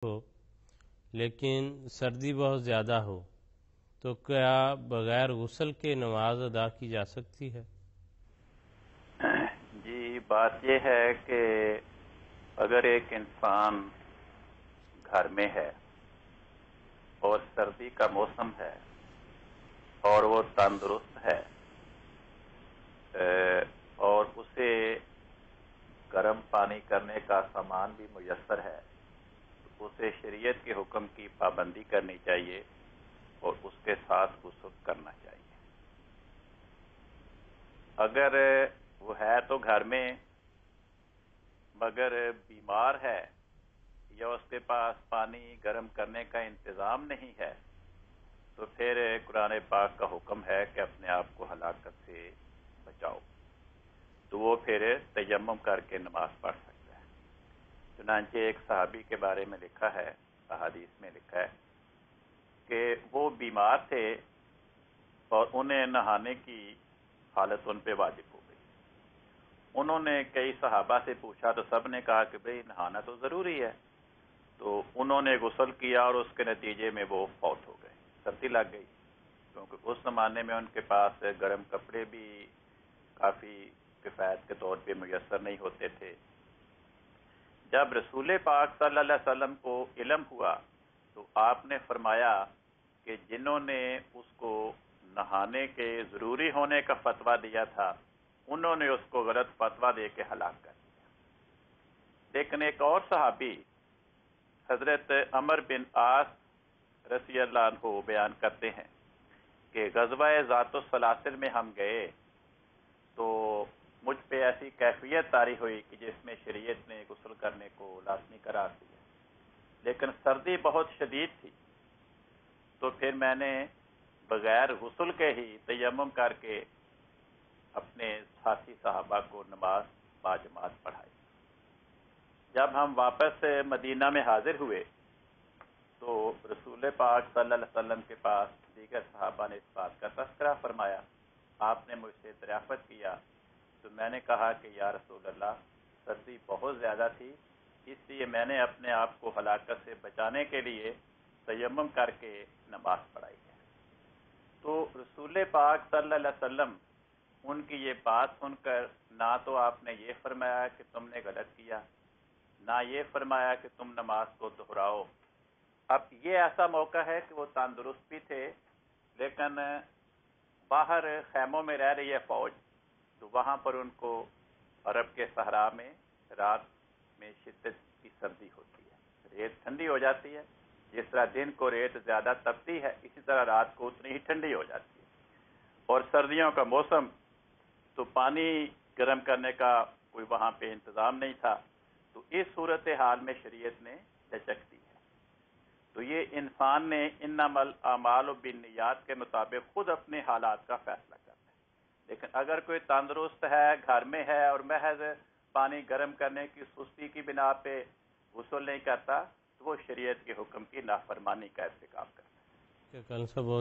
ہو لیکن سردی بہت زیادہ ہو تو کیا بغیر غسل کے نماز ادا کی جا سکتی ہے؟ جی، بات یہ ہے کہ اگر ایک انسان گھر میں ہے اور سردی کا موسم ہے اور وہ تندرست ہے اور اسے گرم پانی کرنے کا سامان بھی میسر ہے تو اسے شریعت کے حکم کی پابندی کرنی چاہیے اور اس کے ساتھ غسل کرنا چاہیے۔ اگر وہ ہے تو گھر میں مگر بیمار ہے یا اس کے پاس پانی گرم کرنے کا انتظام نہیں ہے تو پھر قرآن پاک کا حکم ہے کہ اپنے آپ کو ہلاکت سے بچاؤ، تو وہ پھر تیمم کر کے نماز پڑھ سکتا ہے۔ چنانچہ ایک صحابی کے بارے میں لکھا ہے، احادیث میں لکھا ہے کہ وہ بیمار تھے اور انہیں نہانے کی حالت ان پہ واجب ہو گئی۔ انہوں نے کئی صحابہ سے پوچھا تو سب نے کہا کہ بھئی نہانا تو ضروری ہے، تو انہوں نے غسل کیا اور اس کے نتیجے میں وہ فوت ہو گئے، سردی لگ گئی، کیونکہ اس زمانے میں ان کے پاس گرم کپڑے بھی کافی کفایت کے طور پہ میسر نہیں ہوتے تھے۔ جب رسول پاک صلی اللہ علیہ وسلم کو علم ہوا تو آپ نے فرمایا کہ جنہوں نے اس کو نہانے کے ضروری ہونے کا فتویٰ دیا تھا انہوں نے اس کو غلط فتویٰ دے کے ہلاک کر دیا۔ لیکن ایک اور صحابی حضرت عمر بن عاص رضی اللہ عنہ بیان کرتے ہیں کہ غزوہ ذات السلاسل میں ہم گئے تو مجھ پہ ایسی کیفیت طاری ہوئی کہ جس میں شریعت نے غسل کرنے کو لازمی قرار دیا، لیکن سردی بہت شدید تھی، تو پھر میں نے بغیر غسل کے ہی تیمم کر کے اپنے ساتھی صحابہ کو نماز باجماعت پڑھائی۔ جب ہم واپس مدینہ میں حاضر ہوئے تو رسول پاک صلی اللہ علیہ وسلم کے پاس دیگر صحابہ نے اس بات کا تذکرہ فرمایا۔ آپ نے مجھ سے دریافت کیا تو میں نے کہا کہ یا رسول اللہ، سردی بہت زیادہ تھی، اس لیے میں نے اپنے آپ کو ہلاکت سے بچانے کے لیے تیمم کر کے نماز پڑھائی ہے۔ تو رسول پاک صلی اللہ علیہ وسلم ان کی یہ بات سن کر نہ تو آپ نے یہ فرمایا کہ تم نے غلط کیا، نہ یہ فرمایا کہ تم نماز کو دہراؤ۔ اب یہ ایسا موقع ہے کہ وہ تندرست بھی تھے لیکن باہر خیموں میں رہ رہی ہے فوج، تو وہاں پر ان کو عرب کے صحرا میں رات میں شدت کی سردی ہوتی ہے، ریت ٹھنڈی ہو جاتی ہے، جس طرح دن کو ریت زیادہ تپتی ہے اسی طرح رات کو اتنی ہی ٹھنڈی ہو جاتی ہے، اور سردیوں کا موسم تو پانی گرم کرنے کا کوئی وہاں پہ انتظام نہیں تھا، تو اس صورتحال میں شریعت نے لچک دی ہے۔ تو یہ انسان نے انما الاعمال بالنیات کے مطابق خود اپنے حالات کا فیصلہ کرنا ہے، لیکن اگر کوئی تندرست ہے، گھر میں ہے اور محض پانی گرم کرنے کی سستی کی بنا پہ غسل نہیں کرتا تو وہ شریعت کے حکم کی نافرمانی کا ارتکاب کرتا ہے۔ کہ کل سے بہت